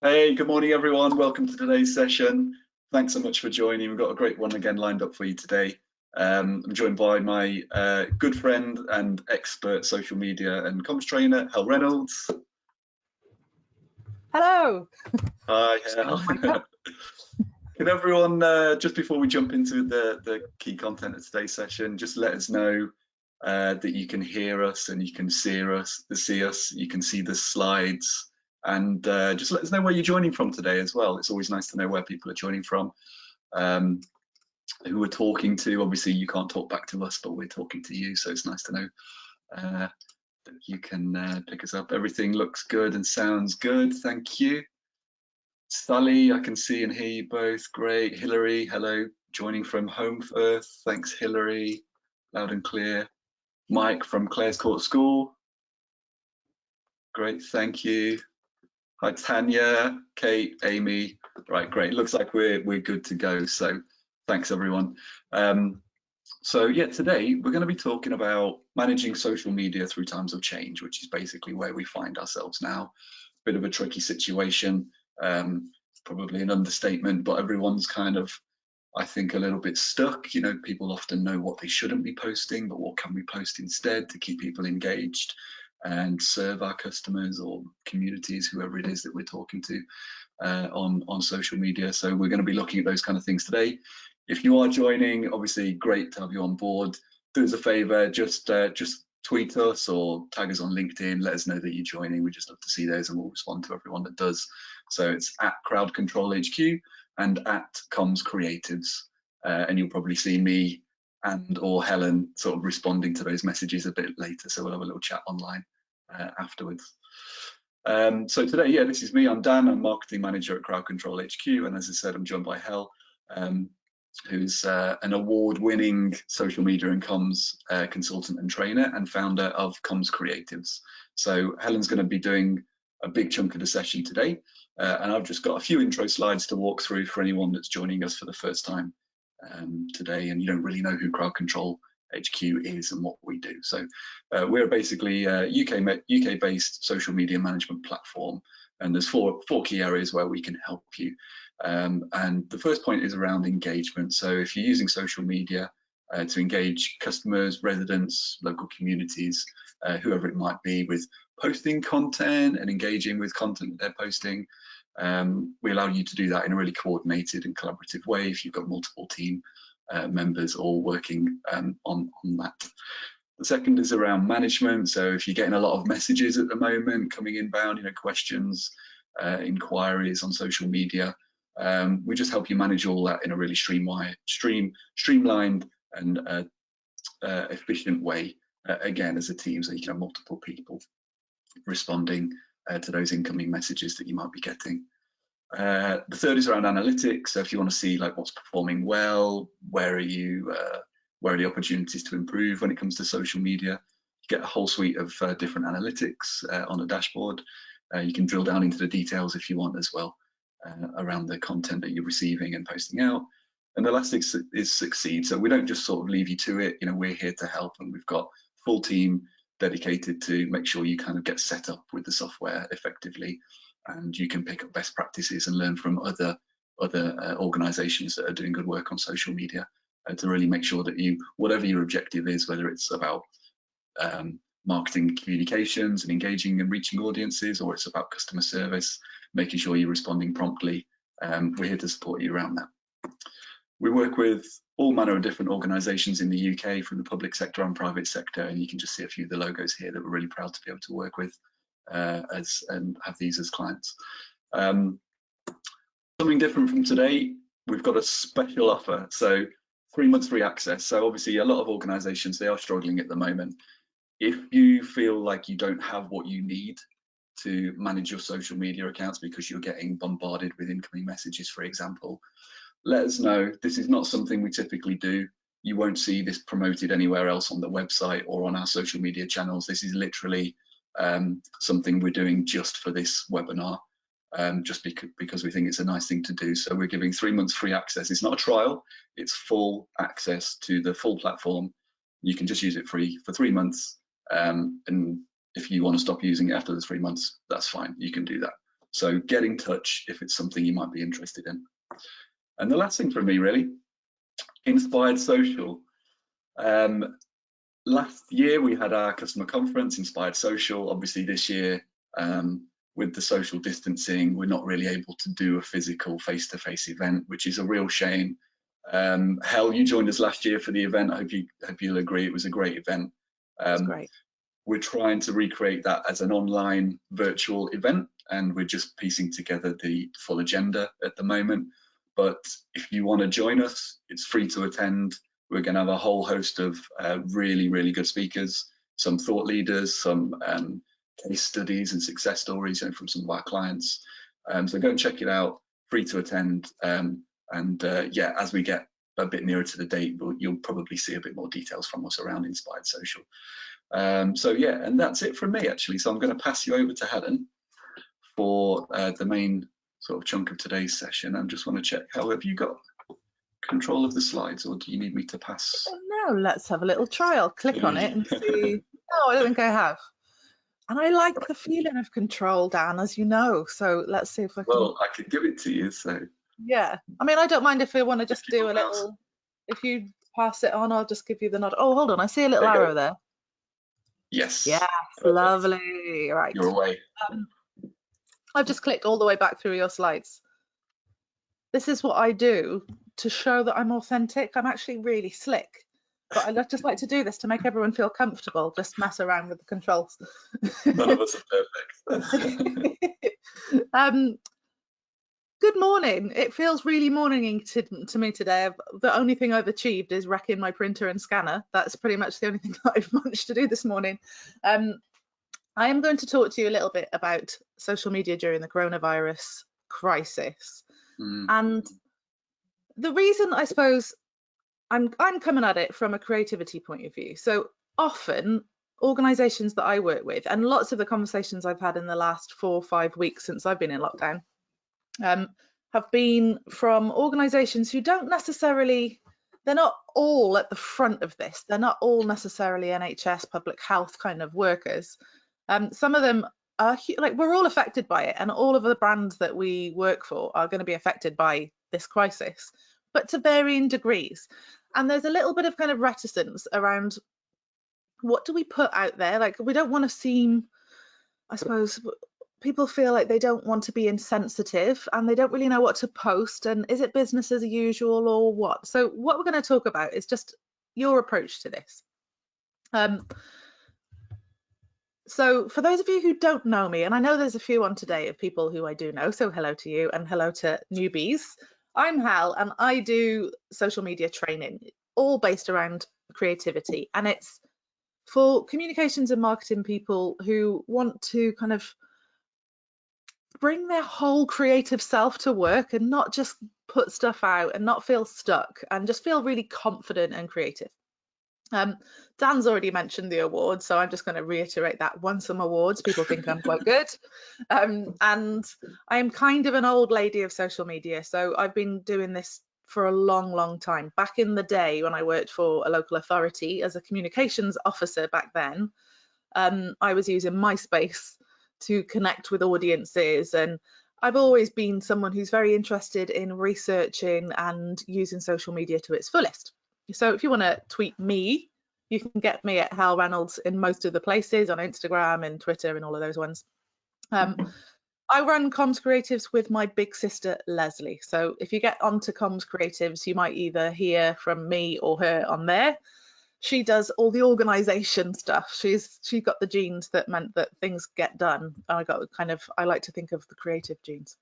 Hey, good morning, everyone. Welcome to today's session. Thanks so much for joining. We've got a great one again lined up for you today. I'm joined by my good friend and expert social media and comms trainer, Hel Reynolds. Hello. Hi, Hel. Can everyone, just before we jump into the key content of today's session, just let us know that you can hear us and you can see us, you can see the slides. And just let us know where you're joining from today as well. It's always nice to know where people are joining from, who we're talking to. Obviously, you can't talk back to us, but we're talking to you. So it's nice to know that you can pick us up. Everything looks good and sounds good. Thank you. Sally, I can see and hear you both. Great. Hillary, hello. Joining from home earth. Thanks, Hillary. Loud and clear. Mike from Clare's Court School. Great, thank you. Hi Tanya, Kate, Amy. Right, great. Looks like we're good to go. So thanks everyone. So yeah, today we're going to be talking about managing social media through times of change, which is basically where we find ourselves now. Bit of a tricky situation, probably an understatement, but everyone's kind of, I think, a little bit stuck. You know, people often know what they shouldn't be posting, but what can we post instead to keep people engaged and serve our customers or communities, whoever it is that we're talking to on social media. So we're going to be looking at those kind of things today. If you are joining, obviously great to have you on board. Do us a favor, just tweet us or tag us on LinkedIn. Let us know that you're joining. We just love to see those, and we'll respond to everyone that does. So it's at Crowd Control HQ and at Comms Creatives, and you'll probably see me and or Helen sort of responding to those messages a bit later. So we'll have a little chat online afterwards. So today, yeah, this is me. I'm Dan. I'm marketing manager at Crowd Control HQ, and as I said, I'm joined by Hel, who's an award-winning social media and comms consultant and trainer and founder of Comms Creatives. So Helen's going to be doing a big chunk of the session today, and I've just got a few intro slides to walk through for anyone that's joining us for the first time today, and you don't really know who Crowd Control HQ is and what we do. So we're basically a UK-based social media management platform, and there's four key areas where we can help you. And the first point is around engagement. So if you're using social media to engage customers, residents, local communities, whoever it might be, with posting content and engaging with content that they're posting, we allow you to do that in a really coordinated and collaborative way if you've got multiple team members all working on that. The second is around management. So if you're getting a lot of messages at the moment coming inbound, you know, questions, inquiries on social media, we just help you manage all that in a really streamlined and efficient way, again, as a team, so you can have multiple people responding to those incoming messages that you might be getting. The third is around analytics. So if you want to see like what's performing well, where are the opportunities to improve when it comes to social media, you get a whole suite of different analytics on a dashboard. You can drill down into the details if you want as well, around the content that you're receiving and posting out. And the last is succeed. So we don't just sort of leave you to it. You know, we're here to help, and we've got a full team dedicated to make sure you kind of get set up with the software effectively, and you can pick up best practices and learn from other organizations that are doing good work on social media to really make sure that you, whatever your objective is, whether it's about marketing communications and engaging and reaching audiences, or it's about customer service, making sure you're responding promptly, we're here to support you around that. We work with all manner of different organisations in the UK, from the public sector and private sector, and you can just see a few of the logos here that we're really proud to be able to work with and have these as clients. Something different from today, we've got a special offer. So 3 months free access. So obviously a lot of organisations, they are struggling at the moment. If you feel like you don't have what you need to manage your social media accounts because you're getting bombarded with incoming messages, for example, let us know. This is not something we typically do. You won't see this promoted anywhere else on the website or on our social media channels. This is literally something we're doing just for this webinar, just because we think it's a nice thing to do. So we're giving 3 months free access. It's not a trial, it's full access to the full platform. You can just use it free for 3 months. And if you want to stop using it after the 3 months, that's fine, you can do that. So get in touch if it's something you might be interested in. And the last thing for me, really, Inspired Social. Last year we had our customer conference, Inspired Social. Obviously this year, with the social distancing, we're not really able to do a physical face-to-face event, which is a real shame. Hel, you joined us last year for the event. I hope you'll agree it was a great event. It's great. We're trying to recreate that as an online virtual event, and we're just piecing together the full agenda at the moment. But if you want to join us, it's free to attend. We're going to have a whole host of really, really good speakers, some thought leaders, some case studies and success stories from some of our clients. So go and check it out, free to attend. Yeah, as we get a bit nearer to the date, you'll probably see a bit more details from us around Inspired Social. So yeah, and that's it from me actually. So I'm going to pass you over to Helen for the main sort of chunk of today's session. I just want to check, how have you got control of the slides, or do you need me to pass? Oh, no, let's have a little try. I'll click on it and see. No, I don't think I have. And I like the feeling of control, Dan, as you know. So let's see if I can. Well, I could give it to you. So yeah, I mean, I don't mind if we want to just do a little. If you pass it on, I'll just give you the nod. Oh, hold on, I see a little arrow there. Yes. Yes, lovely. Right. You're away. I've just clicked all the way back through your slides. This is what I do to show that I'm authentic. I'm actually really slick, but I just like to do this to make everyone feel comfortable, just mess around with the controls. None of us are perfect. Good morning. It feels really morning to me today. The only thing I've achieved is wrecking my printer and scanner. That's pretty much the only thing that I've managed to do this morning. I am going to talk to you a little bit about social media during the coronavirus crisis. And the reason, I suppose, I'm coming at it from a creativity point of view. So often organizations that I work with, and lots of the conversations I've had in the last 4 or 5 weeks since I've been in lockdown, have been from organizations who don't necessarily, they're not all at the front of this. They're not all necessarily NHS, public health kind of workers. Some of them are, like, we're all affected by it, and all of the brands that we work for are going to be affected by this crisis, but to varying degrees. And there's a little bit of kind of reticence around, what do we put out there? Like, we don't want to seem, I suppose, people feel like they don't want to be insensitive, and they don't really know what to post, and is it business as usual or what? So what we're going to talk about is just your approach to this. So for those of you who don't know me, and I know there's a few on today of people who I do know, so hello to you and hello to newbies. I'm Hal, and I do social media training, all based around creativity, and it's for communications and marketing people who want to kind of bring their whole creative self to work and not just put stuff out and not feel stuck, and just feel really confident and creative. Dan's already mentioned the awards, so I'm just going to reiterate that. Won some awards. People think I'm quite good. And I am kind of an old lady of social media, so I've been doing this for a long, long time. Back in the day when I worked for a local authority as a communications officer back then, I was using MySpace to connect with audiences, and I've always been someone who's very interested in researching and using social media to its fullest. So if you want to tweet me, you can get me at Hal Reynolds in most of the places, on Instagram and Twitter and all of those ones. I run Comms Creatives with my big sister, Leslie. So if you get onto Comms Creatives, you might either hear from me or her on there. She does all the organization stuff. She's got the genes that meant that things get done. I like to think of the creative genes.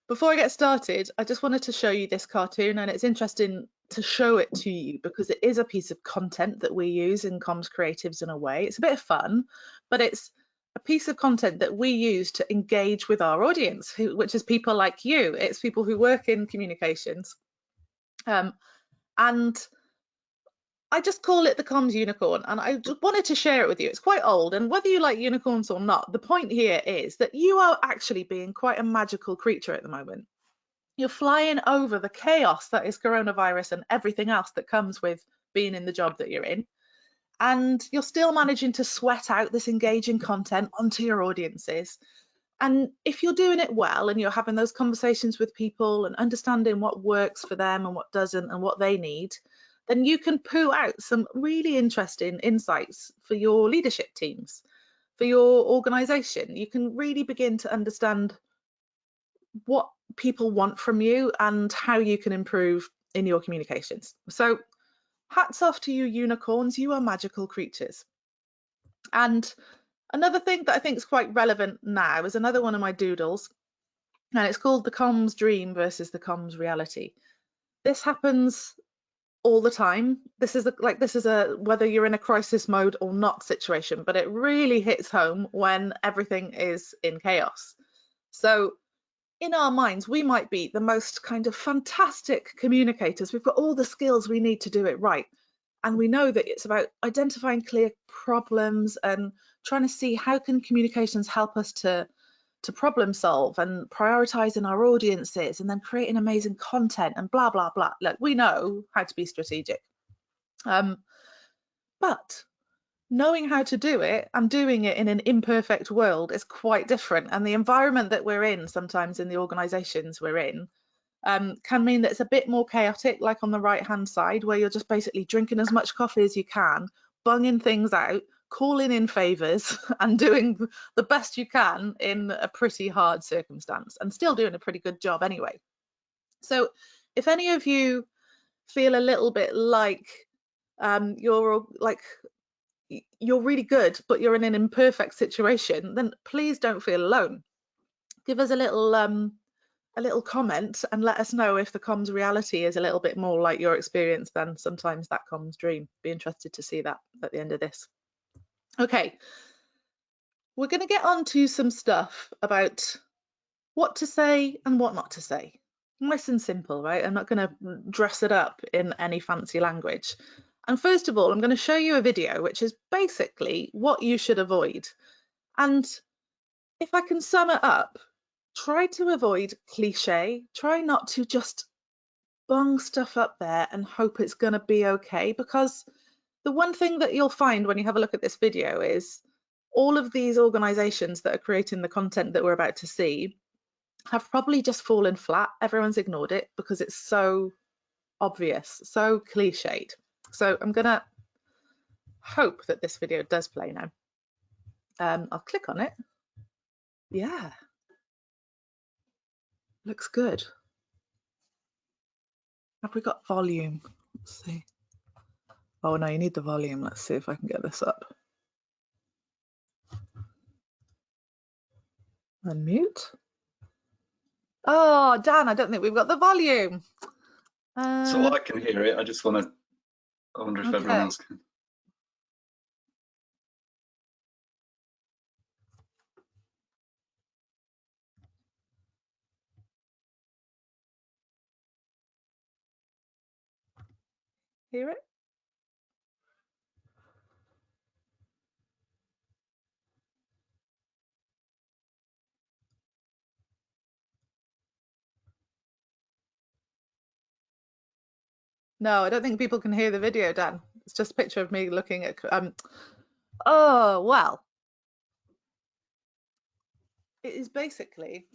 Before I get started, I just wanted to show you this cartoon, and it's interesting to show it to you because it is a piece of content that we use in Comms Creatives in a way. It's a bit of fun, but it's a piece of content that we use to engage with our audience, which is people like you. It's people who work in communications. And I just call it the Comms Unicorn, and I just wanted to share it with you. It's quite old, and whether you like unicorns or not, the point here is that you are actually being quite a magical creature at the moment. You're flying over the chaos that is coronavirus and everything else that comes with being in the job that you're in, and you're still managing to sweat out this engaging content onto your audiences. And if you're doing it well and you're having those conversations with people and understanding what works for them and what doesn't and what they need, then you can poo out some really interesting insights for your leadership teams, for your organization. You can really begin to understand what people want from you and how you can improve in your communications. So hats off to you unicorns, you are magical creatures. And another thing that I think is quite relevant now is another one of my doodles, and it's called the comms dream versus the comms reality. This happens all the time. This is a whether you're in a crisis mode or not situation, but it really hits home when everything is in chaos. So in our minds, we might be the most kind of fantastic communicators. We've got all the skills we need to do it right. And we know that it's about identifying clear problems and trying to see how can communications help us to problem solve and prioritizing our audiences and then creating amazing content and blah, blah, blah. Look, we know how to be strategic. But knowing how to do it and doing it in an imperfect world is quite different. And the environment that we're in, sometimes in the organizations we're in, can mean that it's a bit more chaotic, like on the right hand side, where you're just basically drinking as much coffee as you can, bunging things out, calling in favors and doing the best you can in a pretty hard circumstance and still doing a pretty good job anyway. So if any of you feel a little bit like you're really good but you're in an imperfect situation, then please don't feel alone. Give us a little comment and let us know if the comms reality is a little bit more like your experience than sometimes that comms dream. Be interested to see that at the end of this. Okay, we're going to get on to some stuff about what to say and what not to say. Nice and simple, right? I'm not going to dress it up in any fancy language. And first of all, I'm going to show you a video which is basically what you should avoid. And if I can sum it up, try to avoid cliche. Try not to just bung stuff up there and hope it's going to be okay, because the one thing that you'll find when you have a look at this video is all of these organizations that are creating the content that we're about to see have probably just fallen flat. Everyone's ignored it because it's so obvious, so cliched. So I'm going to hope that this video does play now. I'll click on it. Yeah. Looks good. Have we got volume? Let's see. Oh no, you need the volume. Let's see if I can get this up. Unmute. Oh, Dan, I don't think we've got the volume. So I can hear it. I just want to. I wonder if everyone else can. Hear it? No, I don't think people can hear the video, Dan. It's just a picture of me looking at. Oh, well. It is basically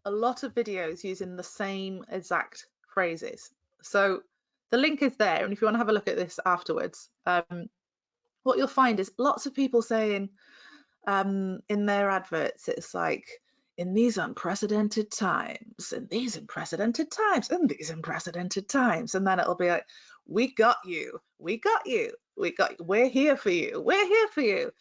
a lot of videos using the same exact phrases. So the link is there, and if you want to have a look at this afterwards, what you'll find is lots of people saying in their adverts, it's like, in these unprecedented times, in these unprecedented times, in these unprecedented times, and then it'll be like, we got you, we got you, we got you, we're here for you, we're here for you.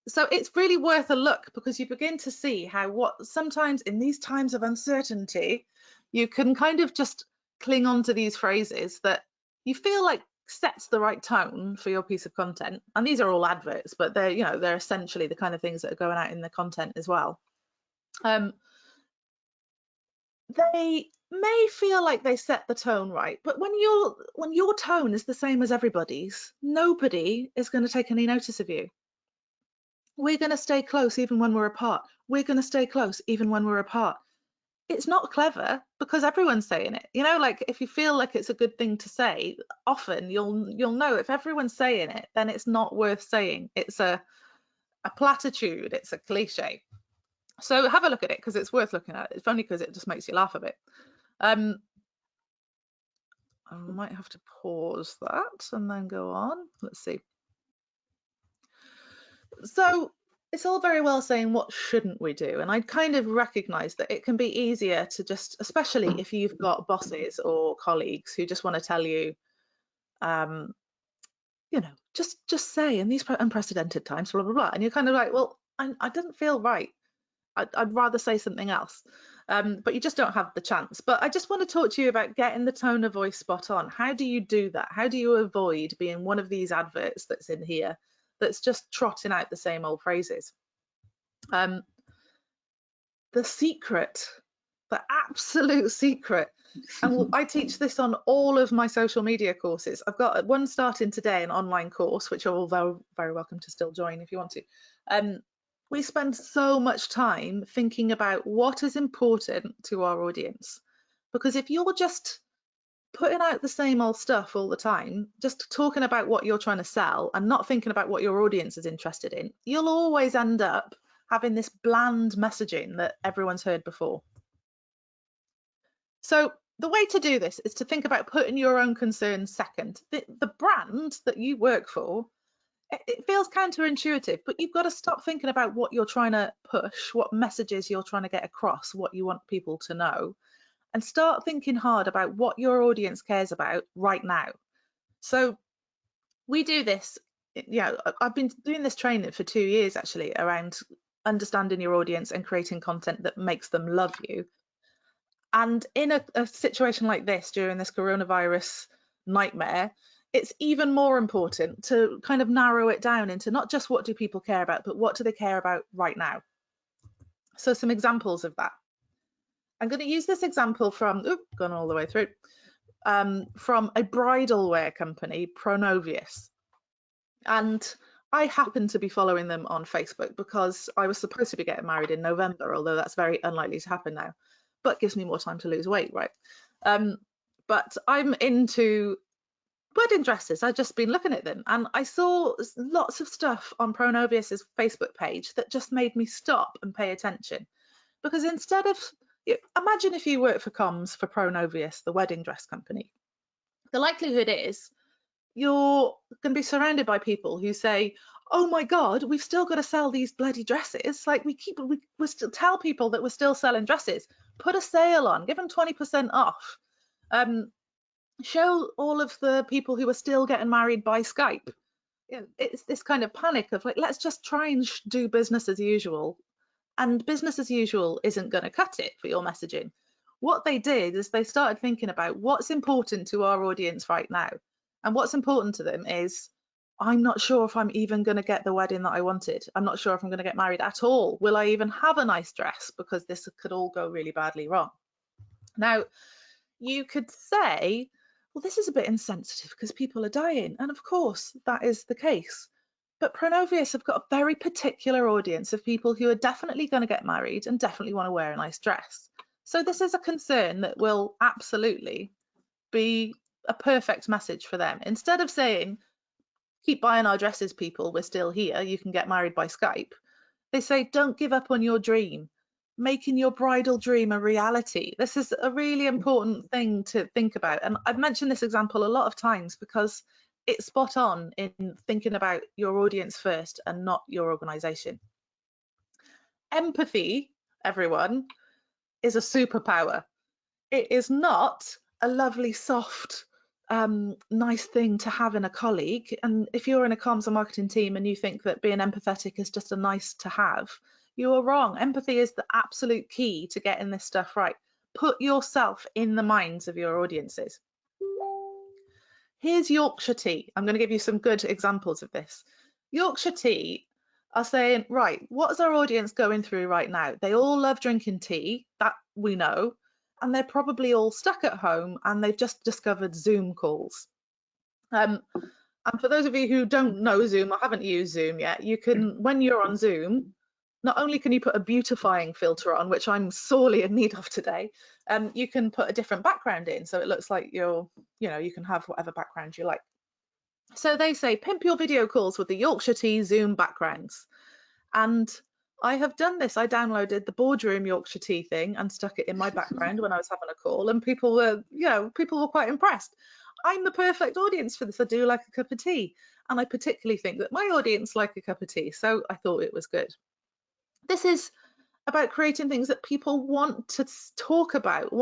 So it's really worth a look, because you begin to see how what sometimes in these times of uncertainty, you can kind of just cling on to these phrases that you feel like sets the right tone for your piece of content. And these are all adverts, but they're, you know, they're essentially the kind of things that are going out in the content as well. They may feel like they set the tone right, but when your tone is the same as everybody's, nobody is going to take any notice of you. We're going to stay close even when we're apart. We're going to stay close even when we're apart. It's not clever because everyone's saying it. You know, like if you feel like it's a good thing to say, often you'll know if everyone's saying it, then it's not worth saying. It's a platitude. It's a cliche. So have a look at it, because it's worth looking at, if only because it just makes you laugh a bit. I might have to pause that and then go on. Let's see. So it's all very well saying what shouldn't we do, and I kind of recognize that it can be easier to just, especially if you've got bosses or colleagues who just want to tell you, you know, just say in these unprecedented times, blah blah blah, and you're kind of like, well, I didn't feel right. I'd rather say something else, but you just don't have the chance. But I just want to talk to you about getting the tone of voice spot on. How do you do that? How do you avoid being one of these adverts that's in here that's just trotting out the same old phrases? The secret, the absolute secret, and I teach this on all of my social media courses. I've got one starting today, an online course, which you're all very, very welcome to still join if you want to. We spend so much time thinking about what is important to our audience, because if you're just putting out the same old stuff all the time, just talking about what you're trying to sell and not thinking about what your audience is interested in, you'll always end up having this bland messaging that everyone's heard before. So the way to do this is to think about putting your own concerns second. The brand that you work for, it feels counterintuitive, but you've got to stop thinking about what you're trying to push, what messages you're trying to get across, what you want people to know, and start thinking hard about what your audience cares about right now. So we do this, I've been doing this training for 2 years actually, around understanding your audience and creating content that makes them love you. And in a situation like this, during this coronavirus nightmare, it's even more important to kind of narrow it down into not just what do people care about, but what do they care about right now. So some examples of that. I'm going to use this example from, gone all the way through, from a bridal wear company, Pronovius. And I happen to be following them on Facebook because I was supposed to be getting married in November, although that's very unlikely to happen now, but gives me more time to lose weight, right? But I'm into wedding dresses. I've just been looking at them and I saw lots of stuff on Pronovius's Facebook page that just made me stop and pay attention. Because instead of, imagine if you work for comms for Pronovius, the wedding dress company. The likelihood is you're going to be surrounded by people who say, oh my God, we've still got to sell these bloody dresses. Like we still tell people that we're still selling dresses, put a sale on, give them 20% off. Show all of the people who are still getting married by Skype. It's this kind of panic of like, let's just try and do business as usual. And business as usual isn't going to cut it for your messaging. What they did is they started thinking about what's important to our audience right now. And what's important to them is, I'm not sure if I'm even going to get the wedding that I wanted. I'm not sure if I'm going to get married at all. Will I even have a nice dress? Because this could all go really badly wrong. Now, you could say, well, this is a bit insensitive because people are dying. And of course, that is the case. But Pronovius have got a very particular audience of people who are definitely going to get married and definitely want to wear a nice dress. So this is a concern that will absolutely be a perfect message for them. Instead of saying, keep buying our dresses, people, we're still here, you can get married by Skype, they say, don't give up on your dream, making your bridal dream a reality. This is a really important thing to think about. And I've mentioned this example a lot of times because it's spot on in thinking about your audience first and not your organization. Empathy, everyone, is a superpower. It is not a lovely, soft, nice thing to have in a colleague. And if you're in a comms and marketing team and you think that being empathetic is just a nice to have, you are wrong. Empathy is the absolute key to getting this stuff right. Put yourself in the minds of your audiences. Here's Yorkshire Tea. I'm going to give you some good examples of this. Yorkshire Tea are saying, right, what is our audience going through right now? They all love drinking tea, that we know, and they're probably all stuck at home and they've just discovered Zoom calls. And for those of you who don't know Zoom or haven't used Zoom yet, you can, when you're on Zoom, not only can you put a beautifying filter on, which I'm sorely in need of today, you can put a different background in, so it looks like you're, you can have whatever background you like. So they say, pimp your video calls with the Yorkshire Tea Zoom backgrounds. And I have done this. I downloaded the boardroom Yorkshire tea thing and stuck it in my background when I was having a call, and people were, people were quite impressed. I'm the perfect audience for this. I do like a cup of tea, and I particularly think that my audience like a cup of tea, so I thought it was good. This is about creating things that people want to talk about,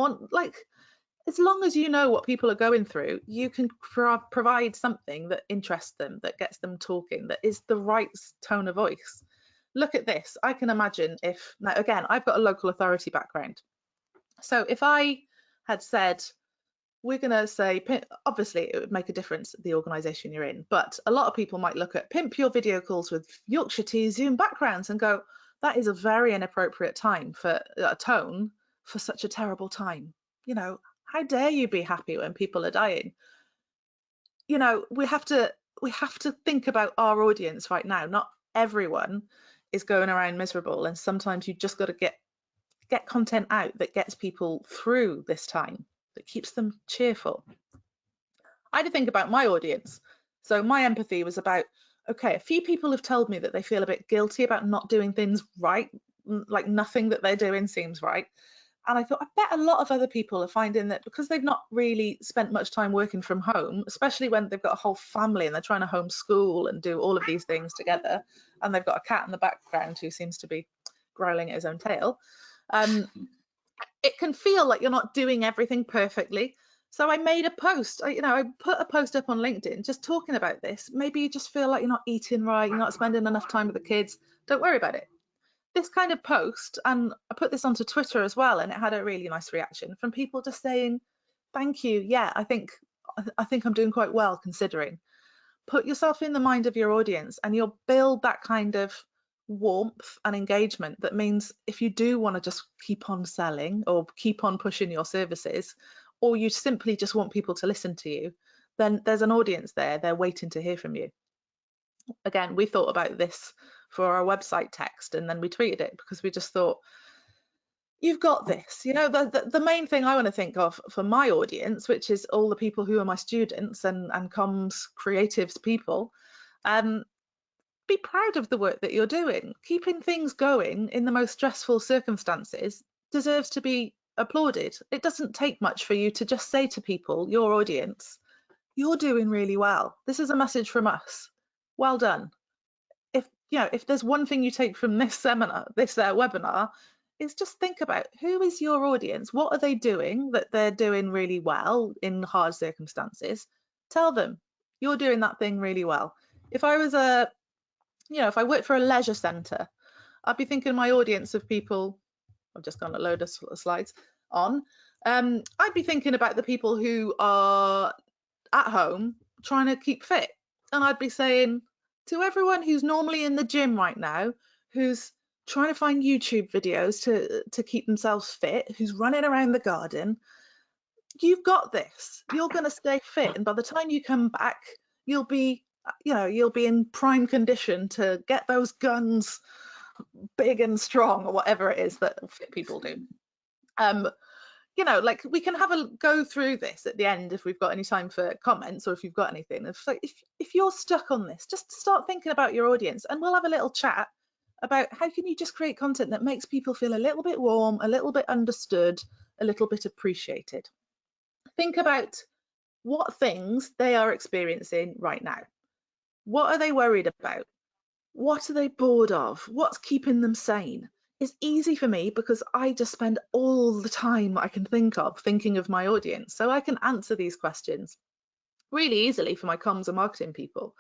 as long as you know what people are going through, you can provide something that interests them, that gets them talking, that is the right tone of voice. Look at this. I can imagine if, now again, I've got a local authority background. So if I had said, we're going to say, obviously it would make a difference the organisation you're in, but a lot of people might look at pimp your video calls with Yorkshire tea Zoom backgrounds and go, that is a very inappropriate time for a tone for such a terrible time. How dare you be happy when people are dying? We have to think about our audience right now. Not everyone is going around miserable, and sometimes you just got to get content out that gets people through this time, that keeps them cheerful. I had to think about my audience. So my empathy was about, okay, a few people have told me that they feel a bit guilty about not doing things right, like nothing that they're doing seems right. And I thought, I bet a lot of other people are finding that because they've not really spent much time working from home, especially when they've got a whole family and they're trying to homeschool and do all of these things together, and they've got a cat in the background who seems to be growling at his own tail, it can feel like you're not doing everything perfectly. So I made a post, I put a post up on LinkedIn just talking about this. Maybe you just feel like you're not eating right, you're not spending enough time with the kids. Don't worry about it. This kind of post, and I put this onto Twitter as well, and it had a really nice reaction from people just saying, thank you. Yeah, I think I'm doing quite well considering. Put yourself in the mind of your audience and you'll build that kind of warmth and engagement that means if you do want to just keep on selling or keep on pushing your services, or you simply just want people to listen to you, then there's an audience there. They're waiting to hear from you. Again, we thought about this for our website text, and then we tweeted it because we just thought, you've got this. The main thing I want to think of for my audience, which is all the people who are my students and comms creatives people, be proud of the work that you're doing. Keeping things going in the most stressful circumstances deserves to be applauded. It doesn't take much for you to just say to people, your audience, you're doing really well. This is a message from us. Well done. If there's one thing you take from this seminar, this webinar, is just think about who is your audience, what are they doing that they're doing really well in hard circumstances. Tell them you're doing that thing really well. If I was if I worked for a leisure centre, I'd be thinking my audience of people, I've just gone a load of slides on, I'd be thinking about the people who are at home trying to keep fit, and I'd be saying, to everyone who's normally in the gym right now, who's trying to find YouTube videos to keep themselves fit, who's running around the garden, you've got this. You're going to stay fit, and by the time you come back, you'll be in prime condition to get those guns big and strong, or whatever it is that fit people do. We can have a go through this at the end if we've got any time for comments, or if you've got anything. If you're stuck on this, just start thinking about your audience, and we'll have a little chat about how can you just create content that makes people feel a little bit warm, a little bit understood, a little bit appreciated. Think about what things they are experiencing right now. What are they worried about? What are they bored of? What's keeping them sane? It's easy for me because I just spend all the time I can think of thinking of my audience. So I can answer these questions really easily for my comms and marketing people.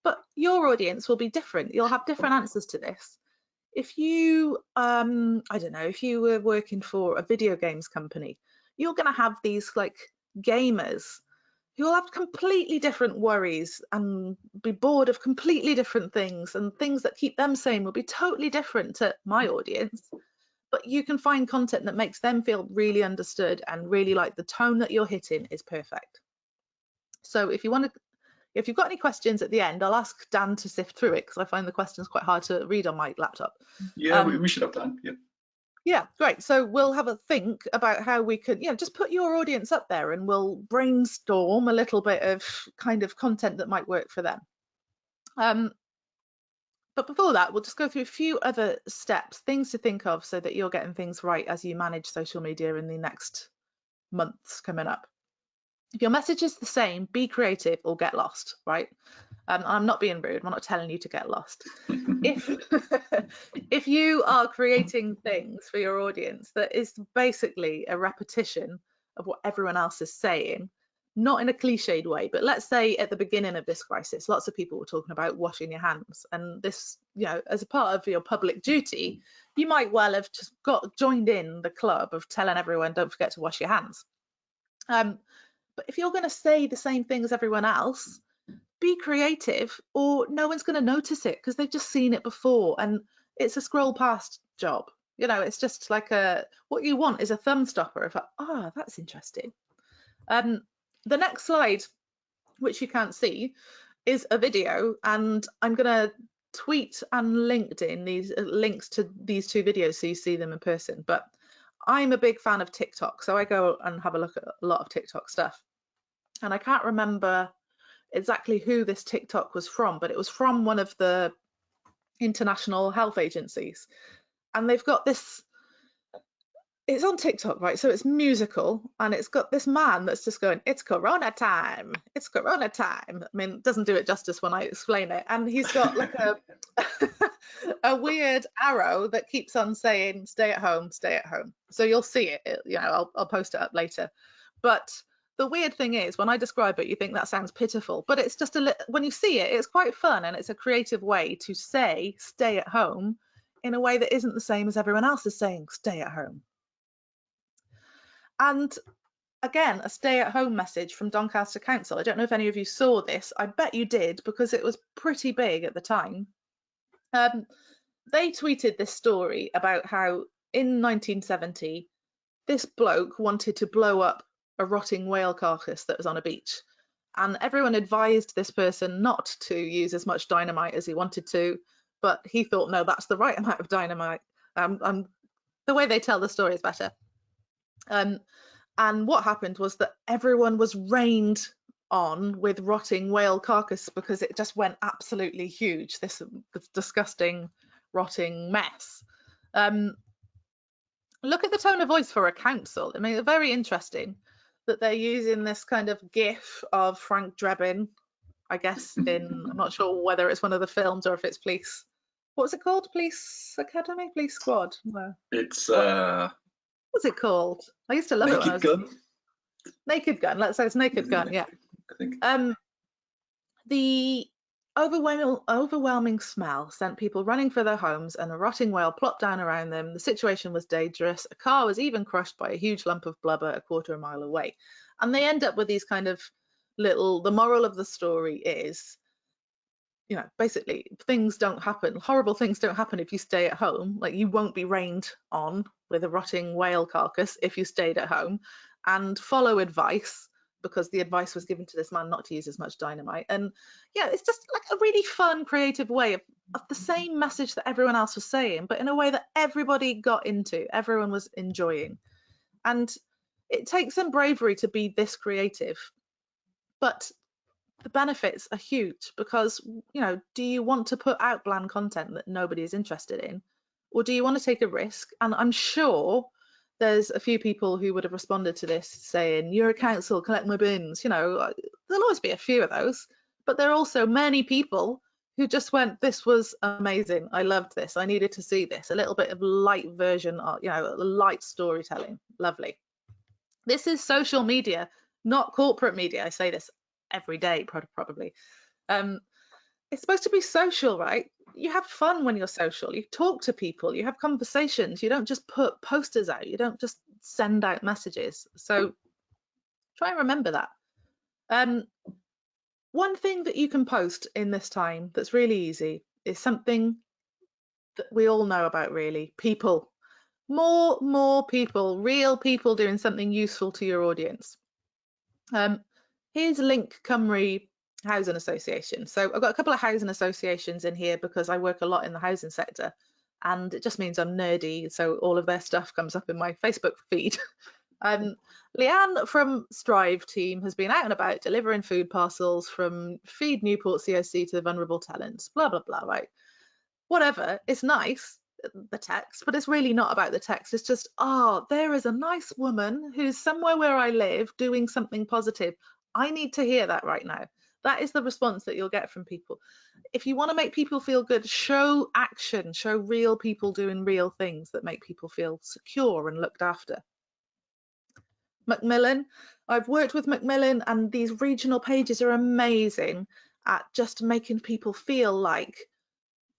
But your audience will be different. You'll have different answers to this. If you, I don't know, if you were working for a video games company, you're going to have these like gamers who will have completely different worries and be bored of completely different things, and things that keep them sane will be totally different to my audience. But you can find content that makes them feel really understood and really like the tone that you're hitting is perfect. So if you've got any questions at the end, I'll ask Dan to sift through it because I find the questions quite hard to read on my laptop. Yeah, we should have Dan. Yeah. Yeah, great. So we'll have a think about how we could, just put your audience up there and we'll brainstorm a little bit of kind of content that might work for them. But before that, we'll just go through a few other steps, things to think of so that you're getting things right as you manage social media in the next months coming up. If your message is the same, be creative or get lost, right? I'm not being rude. I'm not telling you to get lost. If if you are creating things for your audience that is basically a repetition of what everyone else is saying, not in a cliched way, but let's say at the beginning of this crisis, lots of people were talking about washing your hands, and this, you know, as a part of your public duty, you might well have just joined in the club of telling everyone, don't forget to wash your hands. But if you're going to say the same thing as everyone else, be creative or no one's going to notice it because they've just seen it before, and it's a scroll past job. You know, it's just like what you want is a thumb stopper of like, that's interesting. The next slide, which you can't see, is a video, and I'm going to tweet and LinkedIn these links to these two videos so you see them in person. But I'm a big fan of TikTok, so I go and have a look at a lot of TikTok stuff. And I can't remember exactly who this TikTok was from, but it was from one of the international health agencies. And they've got this, it's on TikTok, right? So it's musical, and it's got this man that's just going, it's Corona time, it's Corona time. I mean, it doesn't do it justice when I explain it. And he's got like a weird arrow that keeps on saying, stay at home, stay at home. So you'll see it, you know, I'll post it up later. But the weird thing is, when I describe it, you think that sounds pitiful, but it's just when you see it, it's quite fun, and it's a creative way to say stay at home in a way that isn't the same as everyone else is saying stay at home. And again, a stay at home message from Doncaster Council. I don't know if any of you saw this. I bet you did, because it was pretty big at the time. They tweeted this story about how in 1970, this bloke wanted to blow up a rotting whale carcass that was on a beach, and everyone advised this person not to use as much dynamite as he wanted to, but he thought, no, that's the right amount of dynamite. The way they tell the story is better. And what happened was that everyone was rained on with rotting whale carcass because it just went absolutely huge, this disgusting rotting mess. Look at the tone of voice for a council. I mean, very interesting that they're using this kind of gif of Frank Drebin, I guess, I'm not sure whether it's one of the films or if it's Police. What's it called? Police Academy? Police Squad? No. It's what's it called? I used to love it when I was Naked Gun. Naked Gun. Let's say it's Naked Gun. Yeah. I think. The overwhelming smell sent people running for their homes, and a rotting whale plopped down around them. The situation was dangerous. A car was even crushed by a huge lump of blubber a quarter of a mile away. And they end up with these kind of the moral of the story is, you know, basically things don't happen, horrible things don't happen if you stay at home. Like, you won't be rained on with a rotting whale carcass if you stayed at home, and follow advice, because the advice was given to this man not to use as much dynamite. And yeah, it's just like a really fun, creative way of the same message that everyone else was saying, but in a way that everybody got into, everyone was enjoying. And it takes some bravery to be this creative, but the benefits are huge, because, you know, do you want to put out bland content that nobody is interested in, or do you want to take a risk? And I'm sure there's a few people who would have responded to this saying, you're a council, collect my bins. You know, there'll always be a few of those, but there are also many people who just went, this was amazing, I loved this, I needed to see this, a little bit of light version of, you know, light storytelling. Lovely. This is social media, not corporate media. I say this every day, probably. It's supposed to be social, right? You have fun when you're social. You talk to people, you have conversations. You don't just put posters out. You don't just send out messages. So try and remember that. One thing that you can post in this time that's really easy is something that we all know about, really. People. More people, real people doing something useful to your audience. Here's Link Cymru Housing Association. So I've got a couple of housing associations in here because I work a lot in the housing sector, and it just means I'm nerdy, so all of their stuff comes up in my Facebook feed. Leanne from Strive team has been out and about delivering food parcels from Feed Newport COC to the vulnerable talents, blah, blah, blah, right? whatever, it's nice, the text, but it's really not about the text. It's just, oh, there is a nice woman who's somewhere where I live doing something positive. I need to hear that right now. That is the response that you'll get from people. If you want to make people feel good, show action, show real people doing real things that make people feel secure and looked after. Macmillan, I've worked with Macmillan, and these regional pages are amazing at just making people feel like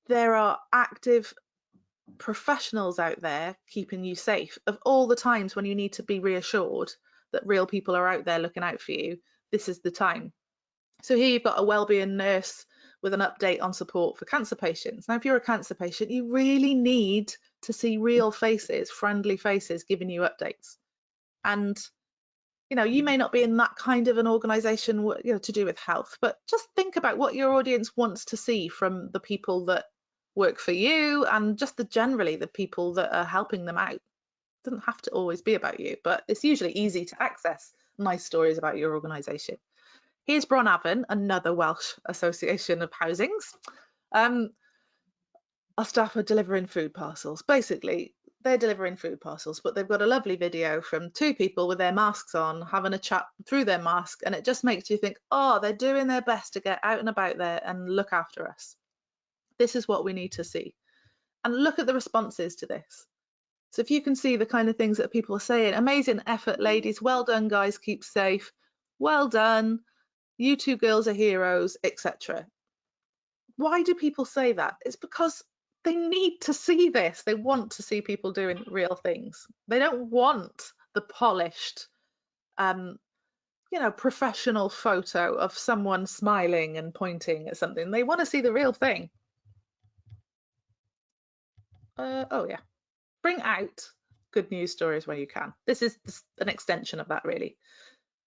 there are active professionals out there keeping you safe. Of all the times when you need to be reassured that real people are out there looking out for you, this is the time. So here you've got a wellbeing nurse with an update on support for cancer patients. Now, if you're a cancer patient, you really need to see real faces, friendly faces giving you updates. And you may not be in that kind of an organization to do with health, but just think about what your audience wants to see from the people that work for you, and just generally the people that are helping them out. It doesn't have to always be about you, but it's usually easy to access nice stories about your organization. Here's Bron Avon, another Welsh Association of Housings. Our staff are delivering food parcels. Basically, they're delivering food parcels, but they've got a lovely video from two people with their masks on, having a chat through their mask, and it just makes you think, oh, they're doing their best to get out and about there and look after us. This is what we need to see. And look at the responses to this. So if you can see the kind of things that people are saying, amazing effort, ladies, well done, guys, keep safe, well done, you two girls are heroes, etc. Why do people say that? It's because they need to see this. They want to see people doing real things. They don't want the polished, professional photo of someone smiling and pointing at something. They want to see the real thing. Oh yeah, bring out good news stories where you can. This is an extension of that, really.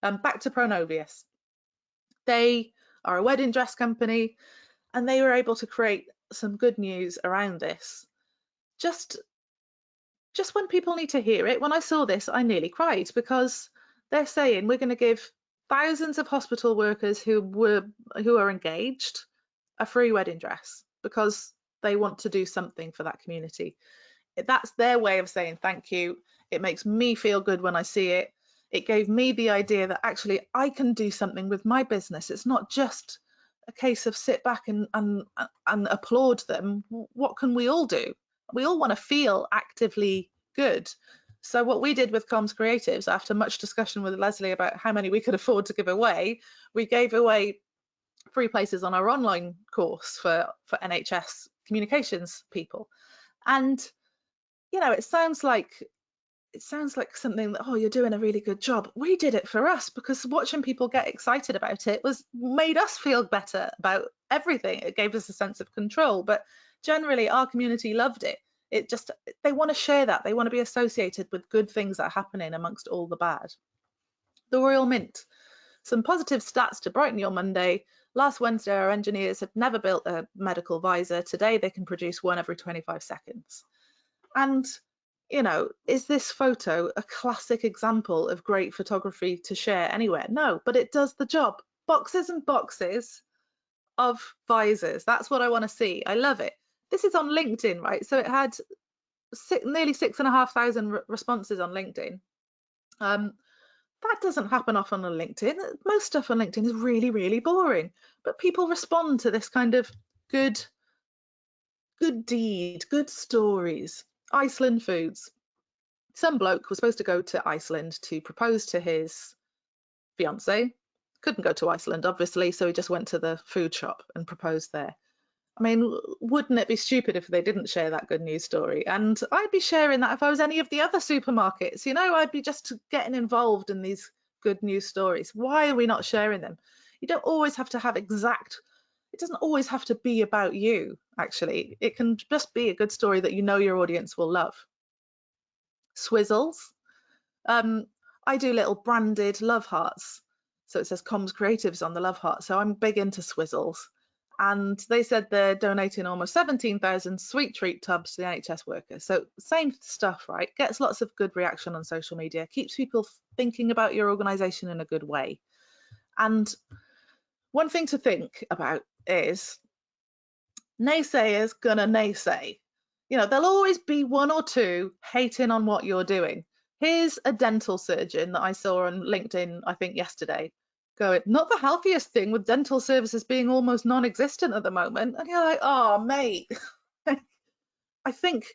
Back to Pronovius. They are a wedding dress company, and they were able to create some good news around this. Just when people need to hear it. When I saw this, I nearly cried, because they're saying we're going to give thousands of hospital workers who are engaged a free wedding dress because they want to do something for that community. That's their way of saying thank you. It makes me feel good when I see it. It gave me the idea that actually I can do something with my business. It's not just a case of sit back and applaud them. What can we all do? We all want to feel actively good. So what we did with Comms Creatives, after much discussion with Leslie about how many we could afford to give away, we gave away free places on our online course for NHS communications people. And it sounds like something that, oh, you're doing a really good job. We did it for us, because watching people get excited about it made us feel better about everything. It gave us a sense of control, but generally our community loved it. They want to share that. They want to be associated with good things that are happening amongst all the bad. The Royal Mint. Some positive stats to brighten your Monday. Last Wednesday, our engineers had never built a medical visor. Today, they can produce one every 25 seconds. And is this photo a classic example of great photography to share anywhere? No, but it does the job. Boxes and boxes of visors. That's what I want to see. I love it. This is on LinkedIn, right? So it had nearly 6,500 responses on LinkedIn. That doesn't happen often on LinkedIn. Most stuff on LinkedIn is really, really boring, but people respond to this kind of good deed, good stories. Iceland foods. Some bloke was supposed to go to Iceland to propose to his fiance. Couldn't go to Iceland, obviously, so he just went to the food shop and proposed there. I mean, wouldn't it be stupid if they didn't share that good news story? And I'd be sharing that if I was any of the other supermarkets. I'd be just getting involved in these good news stories. Why are we not sharing them? You don't always have to have it doesn't always have to be about you, actually. It can just be a good story that your audience will love. Swizzles. I do little branded love hearts. So it says Comms Creatives on the love heart. So I'm big into Swizzles. And they said they're donating almost 17,000 sweet treat tubs to the NHS workers. So same stuff, right? Gets lots of good reaction on social media, keeps people thinking about your organisation in a good way. And one thing to think about is naysayers gonna naysay. You know, there'll always be one or two hating on what you're doing. Here's a dental surgeon that I saw on LinkedIn, I think yesterday, going, not the healthiest thing with dental services being almost non-existent at the moment. And you're like, oh, mate, I think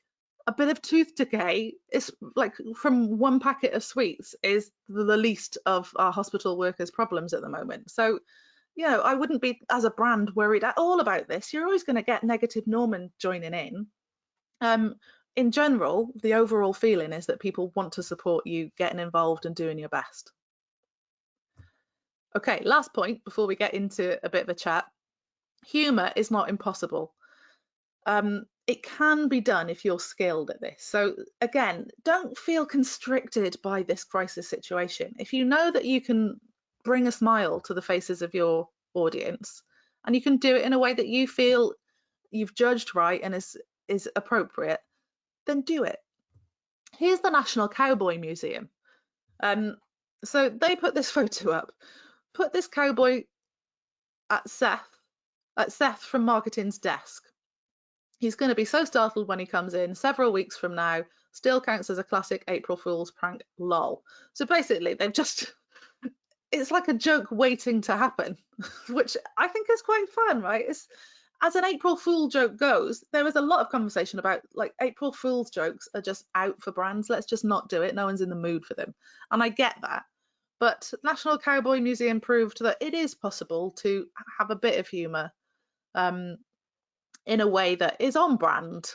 a bit of tooth decay is like from one packet of sweets is the least of our hospital workers' problems at the moment. So, you know, I wouldn't be as a brand worried at all about this. You're always going to get negative Norman joining in. In general, the overall feeling is that people want to support you getting involved and doing your best. Okay, last point before we get into a bit of a chat. Humour is not impossible. It can be done if you're skilled at this. So again, don't feel constricted by this crisis situation. If you know that you can bring a smile to the faces of your audience and you can do it in a way that you feel you've judged right and is appropriate, then do it. Here's the National Cowboy Museum. So they put this photo up. Put this cowboy at Seth from marketing's desk. He's going to be so startled when he comes in several weeks from now, still counts as a classic April Fool's prank, lol. So basically, they've just, it's like a joke waiting to happen, which I think is quite fun, right? It's, as an April Fool joke goes, there was a lot of conversation about like April Fool's jokes are just out for brands. Let's just not do it. No one's in the mood for them. And I get that. But National Cowboy Museum proved that it is possible to have a bit of humour in a way that is on brand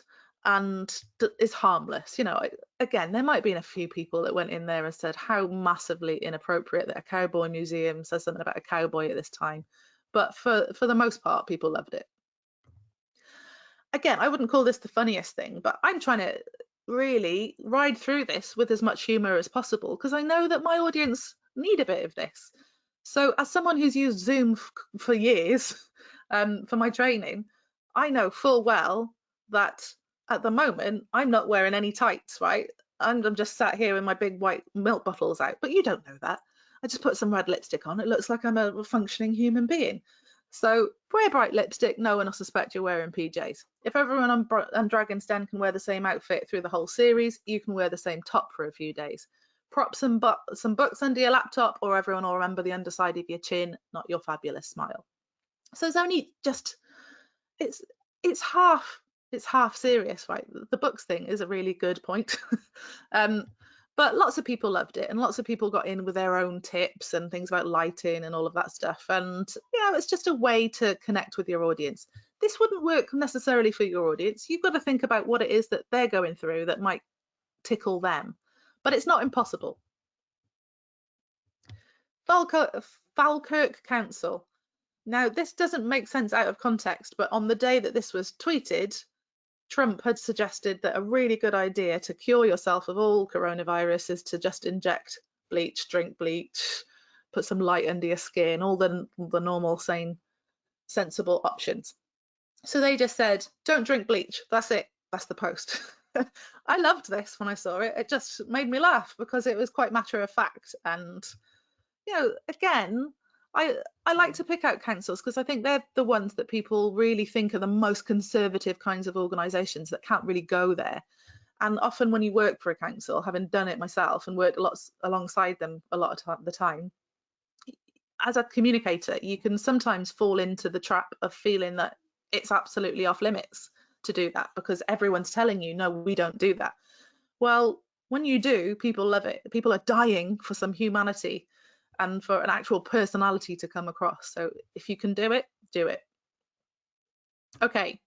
and is harmless. You know, again, there might have been a few people that went in there and said how massively inappropriate that a cowboy museum says something about a cowboy at this time. But for the most part, people loved it. Again, I wouldn't call this the funniest thing, but I'm trying to really ride through this with as much humour as possible because I know that my audience need a bit of this. So as someone who's used Zoom for years for my training, I know full well that at the moment I'm not wearing any tights, right? I'm just sat here with my big white milk bottles out, but you don't know that. I just put some red lipstick on. It looks like I'm a functioning human being. So wear bright lipstick, no one will suspect you're wearing PJs. If everyone on Dragon's Den can wear the same outfit through the whole series, you can wear the same top for a few days. Prop some books under your laptop or everyone will remember the underside of your chin, not your fabulous smile. So it's only just, it's half serious, right? The books thing is a really good point. But lots of people loved it and lots of people got in with their own tips and things about lighting and all of that stuff. And, you know, it's just a way to connect with your audience. This wouldn't work necessarily for your audience. You've got to think about what it is that they're going through that might tickle them, but it's not impossible. Falkirk Council. Now, this doesn't make sense out of context, but on the day that this was tweeted, Trump had suggested that a really good idea to cure yourself of all coronavirus is to just inject bleach, drink bleach, put some light under your skin, all the normal, sane, sensible options. So they just said, don't drink bleach. That's it. That's the post. I loved this when I saw it. It just made me laugh because it was quite matter of fact. And, you know, again, I like to pick out councils because I think they're the ones that people really think are the most conservative kinds of organisations that can't really go there. And often when you work for a council, having done it myself and worked alongside them a lot of the time, as a communicator, you can sometimes fall into the trap of feeling that it's absolutely off limits to do that because everyone's telling you, no, we don't do that. Well, when you do, people love it. People are dying for some humanity and for an actual personality to come across. So if you can do it, do it. Okay.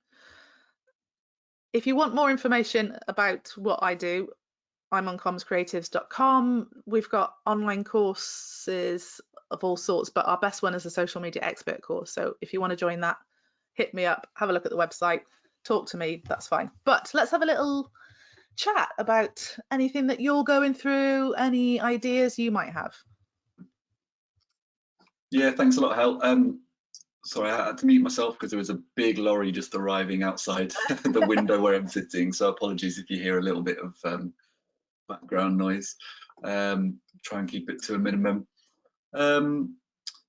If you want more information about what I do, I'm on commscreatives.com. We've got online courses of all sorts, but our best one is a social media expert course. So if you want to join that, hit me up, have a look at the website, talk to me, that's fine. But let's have a little chat about anything that you're going through, any ideas you might have. Yeah, thanks a lot, Hal. Sorry, I had to mute myself because there was a big lorry just arriving outside the window where I'm sitting. So apologies if you hear a little bit of background noise. Try and keep it to a minimum.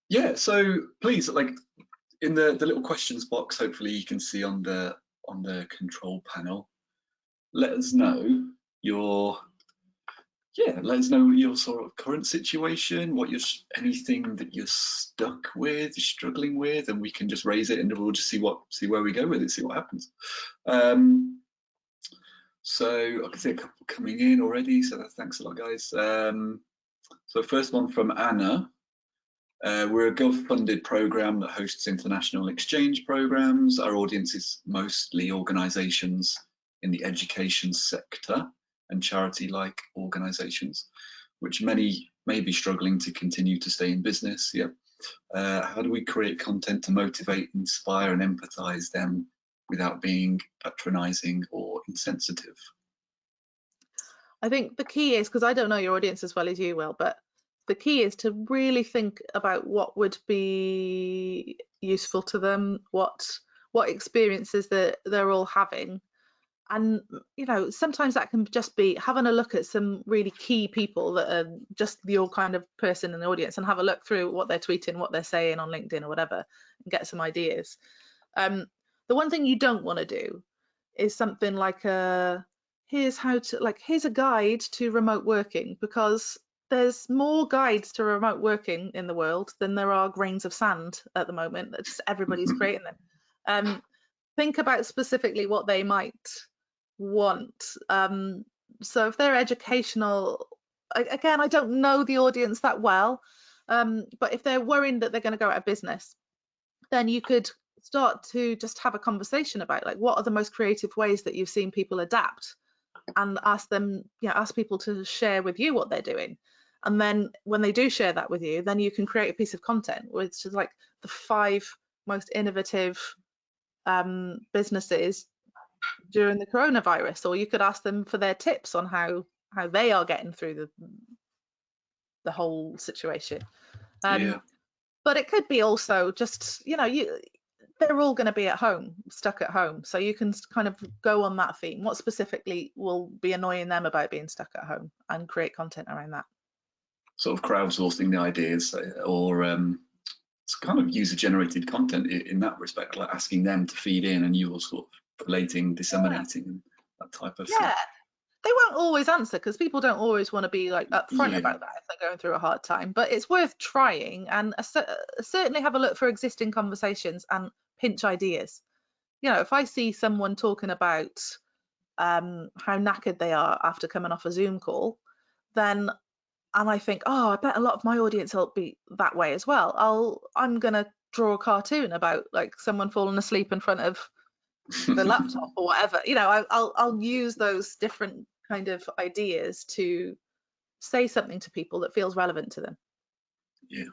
Yeah, so please, like, in the little questions box, hopefully you can see on the control panel, let us know your sort of current situation, what anything that you're stuck with, you're struggling with, and we can just raise it and we'll just see where we go with it, see what happens. So I can see a couple coming in already, so thanks a lot, guys. So first one from Anna. We're a Gov-funded program that hosts international exchange programs. Our audience is mostly organizations in the education sector and charity-like organizations, which many may be struggling to continue to stay in business. Yeah. How do we create content to motivate, inspire, and empathize them without being patronizing or insensitive? I think the key is, because I don't know your audience as well as you will, but the key is to really think about what would be useful to them, what experiences that they're all having. And sometimes that can just be having a look at some really key people that are just your kind of person in the audience, and have a look through what they're tweeting, what they're saying on LinkedIn or whatever, and get some ideas. The one thing you don't want to do is something like here's a guide to remote working, because there's more guides to remote working in the world than there are grains of sand at the moment. That's everybody's creating them. Think about specifically what they might want. So if they're educational, again, I don't know the audience that well, but if they're worrying that they're going to go out of business, then you could start to just have a conversation about, like, what are the most creative ways that you've seen people adapt, and ask people to share with you what they're doing. And then when they do share that with you, then you can create a piece of content which is like the 5 most innovative businesses during the coronavirus, or you could ask them for their tips on how they are getting through the whole situation. Yeah. But it could be also just, they're all going to be stuck at home, so you can kind of go on that theme. What specifically will be annoying them about being stuck at home, and create content around that. Sort of crowdsourcing the ideas, or it's kind of user-generated content in that respect, like asking them to feed in and you're sort of collating, disseminating, that type of thing. They won't always answer, because people don't always want to be like upfront about that if they're going through a hard time, but it's worth trying, and certainly have a look for existing conversations and pinch ideas. If I see someone talking about how knackered they are after coming off a Zoom call, and I think, oh, I bet a lot of my audience will be that way as well. I'm gonna draw a cartoon about, like, someone falling asleep in front of the laptop or whatever. I'll use those different kind of ideas to say something to people that feels relevant to them. Yeah.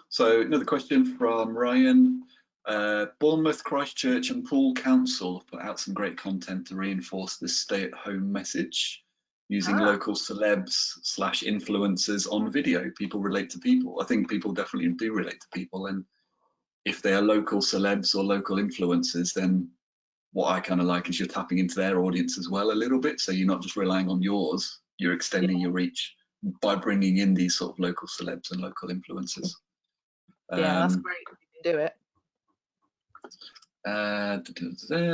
So another question from Ryan. Bournemouth, Christchurch and Poole Council have put out some great content to reinforce the stay-at-home message using local celebs / influencers on video. People relate to people. I think people definitely do relate to people, and if they are local celebs or local influencers, then what I kind of like is you're tapping into their audience as well a little bit, so you're not just relying on yours, you're extending your reach by bringing in these sort of local celebs and local influencers. Yeah, that's great. You can do it.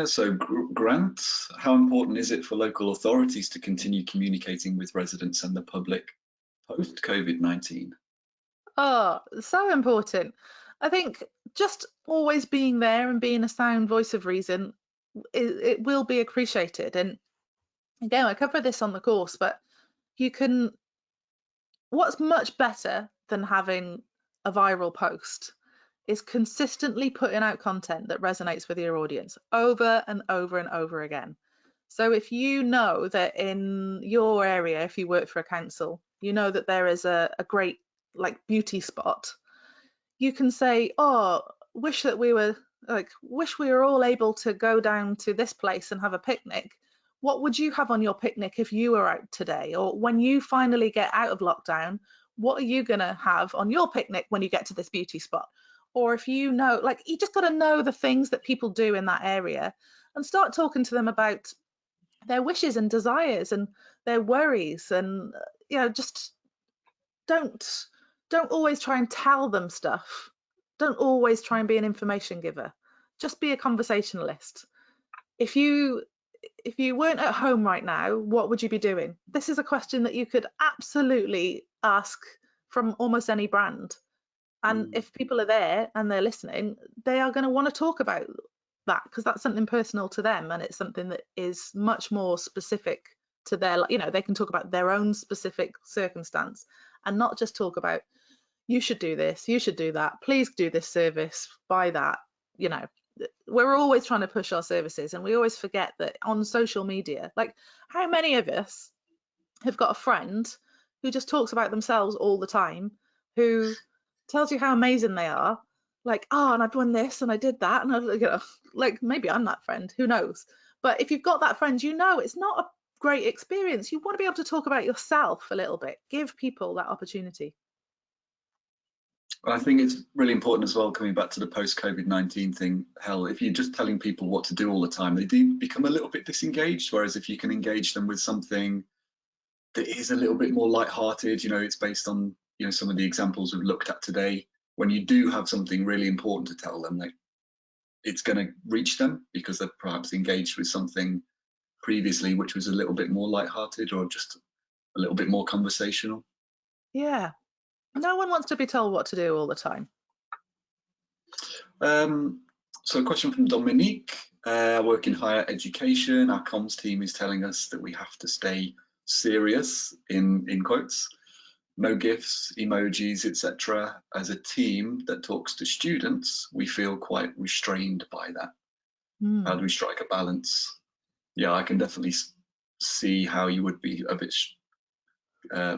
So Grant, how important is it for local authorities to continue communicating with residents and the public post COVID-19? Oh, so important. I think just always being there and being a sound voice of reason, it will be appreciated. And again, I cover this on the course, but what's much better than having a viral post is consistently putting out content that resonates with your audience over and over and over again. So if you know that in your area, if you work for a council, you know that there is a great, like, beauty spot, you can say, oh, wish we were all able to go down to this place and have a picnic. What would you have on your picnic if you were out today? Or when you finally get out of lockdown, what are you gonna have on your picnic when you get to this beauty spot? Or if you know, like, you just got to know the things that people do in that area, and start talking to them about their wishes and desires and their worries, and just don't always try and tell them stuff. Don't always try and be an information giver. Just be a conversationalist. If you weren't at home right now, what would you be doing? This is a question that you could absolutely ask from almost any brand. And if people are there and they're listening, they are going to want to talk about that, because that's something personal to them, and it's something that is much more specific to their, they can talk about their own specific circumstance and not just talk about, you should do this, you should do that, please do this service, buy that. We're always trying to push our services, and we always forget that on social media, like, how many of us have got a friend who just talks about themselves all the time, who tells you how amazing they are, like, oh, and I've done this and I did that, and like, maybe I'm that friend, who knows? But if you've got that friend, it's not a great experience. You want to be able to talk about yourself a little bit. Give people that opportunity. I think it's really important as well, coming back to the post-COVID-19 thing, Hel, if you're just telling people what to do all the time, they do become a little bit disengaged, whereas if you can engage them with something that is a little bit more lighthearted, it's based on, some of the examples we've looked at today, when you do have something really important to tell them, like, it's going to reach them because they're perhaps engaged with something previously which was a little bit more lighthearted or just a little bit more conversational. Yeah. No one wants to be told what to do all the time. So a question from Dominique. I work in higher education. Our comms team is telling us that we have to stay serious, in quotes. No gifs, emojis, etc. As a team that talks to students, we feel quite restrained by that. How do we strike a balance? Yeah, I can definitely see how you would be a bit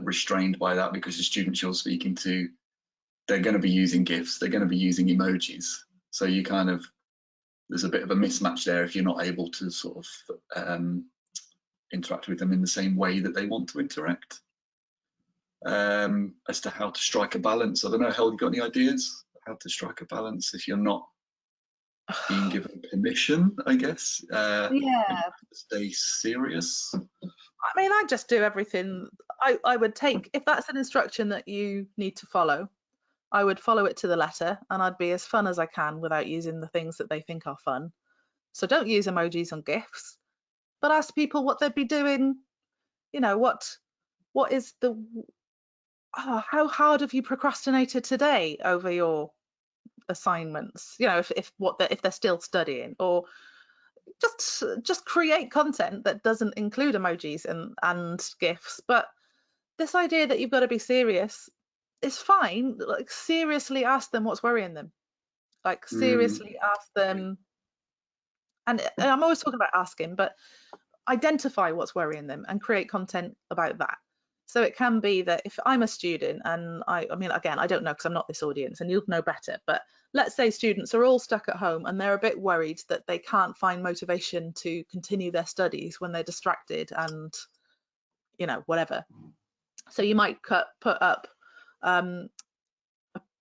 restrained by that, because the students you're speaking to, they're going to be using GIFs, they're going to be using emojis. So you there's a bit of a mismatch there if you're not able to sort of interact with them in the same way that they want to interact. As to how to strike a balance, I don't know, Hel, you got any ideas how to strike a balance if you're not being given permission, I guess? Yeah. Stay serious. I mean, I just do everything. I would take, if that's an instruction that you need to follow, I would follow it to the letter, and I'd be as fun as I can without using the things that they think are fun. So don't use emojis on GIFs, but ask people what they'd be doing. What is how hard have you procrastinated today over your assignments? If they're still studying, or just create content that doesn't include emojis and GIFs. But this idea that you've got to be serious is fine. Like, seriously ask them what's worrying them. Like, seriously ask them. And I'm always talking about asking, but identify what's worrying them and create content about that. So it can be that if I'm a student, and I mean, again, I don't know because I'm not this audience and you'll know better, but let's say students are all stuck at home and they're a bit worried that they can't find motivation to continue their studies when they're distracted and, whatever. So you might put up a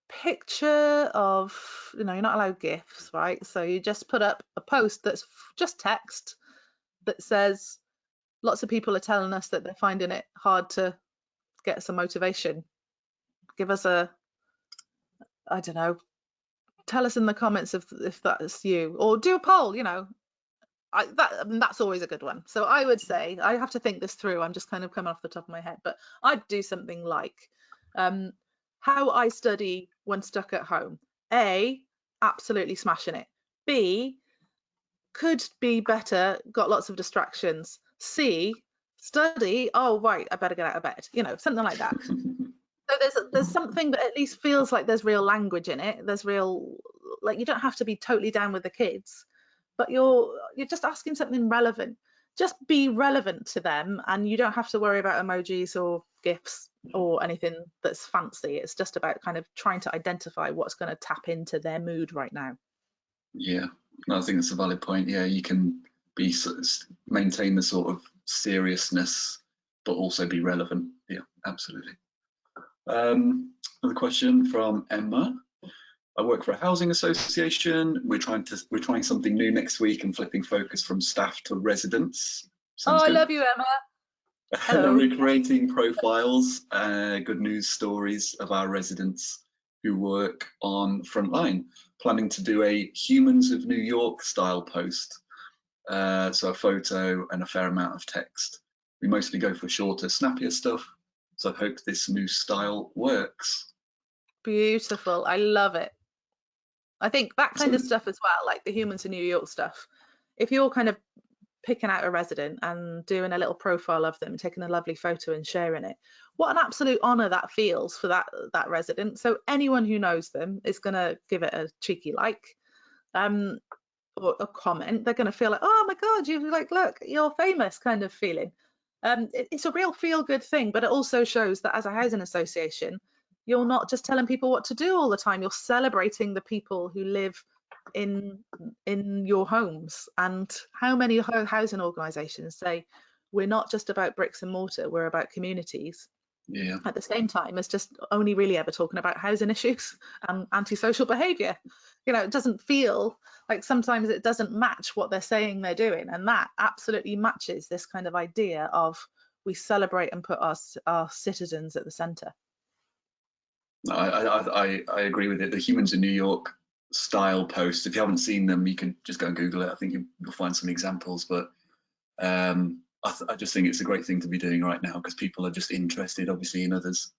picture of, you're not allowed GIFs, right? So you just put up a post that's just text that says, lots of people are telling us that they're finding it hard to get some motivation. Give us I don't know, tell us in the comments if that's you, or do a poll, that's always a good one. So I would say, I have to think this through, I'm just kind of coming off the top of my head, but I'd do something like, how I study when stuck at home. A, absolutely smashing it. B, could be better, got lots of distractions. C, study, oh right, I better get out of bed, something like that. So there's something that at least feels like there's real language in it. There's real, like, you don't have to be totally down with the kids, but you're just asking something relevant. Just be relevant to them, and you don't have to worry about emojis or GIFs or anything that's fancy. It's just about kind of trying to identify what's going to tap into their mood right now. Yeah, I think that's a valid point. Yeah, you can maintain the sort of seriousness, but also be relevant. Yeah, absolutely. Another question from Emma. I work for a housing association. We're trying something new next week and flipping focus from staff to residents. Sounds good. I love you, Emma. Hello. We're creating profiles, good news stories of our residents who work on Frontline, planning to do a Humans of New York style post. So a photo and a fair amount of text. We mostly go for shorter, snappier stuff. So I hope this new style works. Beautiful. I love it. I think that kind of stuff as well, like the Humans in New York stuff, if you're kind of picking out a resident and doing a little profile of them, taking a lovely photo and sharing it, what an absolute honor that feels for that resident. So anyone who knows them is going to give it a cheeky like, or a comment. They're going to feel like, oh my God, you like, look, you're famous kind of feeling. It's a real feel good thing, but it also shows that as a housing association, you're not just telling people what to do all the time. You're celebrating the people who live in your homes. And how many housing organisations say we're not just about bricks and mortar, we're about communities. Yeah. At the same time as just only really ever talking about housing issues and antisocial behaviour. You know, it doesn't feel like, sometimes it doesn't match what they're saying they're doing, and that absolutely matches this kind of idea of we celebrate and put our citizens at the centre. I agree with it. The Humans in New York style posts, if you haven't seen them, you can just go and Google it. I think you'll find some examples, but I just think it's a great thing to be doing right now, because people are just interested, obviously, in others.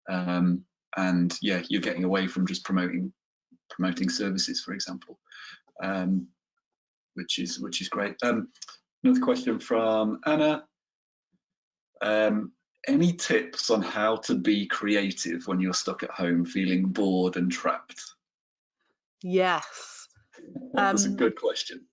And yeah, you're getting away from just promoting services, for example, which is great. Another question from Anna. Any tips on how to be creative when you're stuck at home feeling bored and trapped? Yes. That's a good question.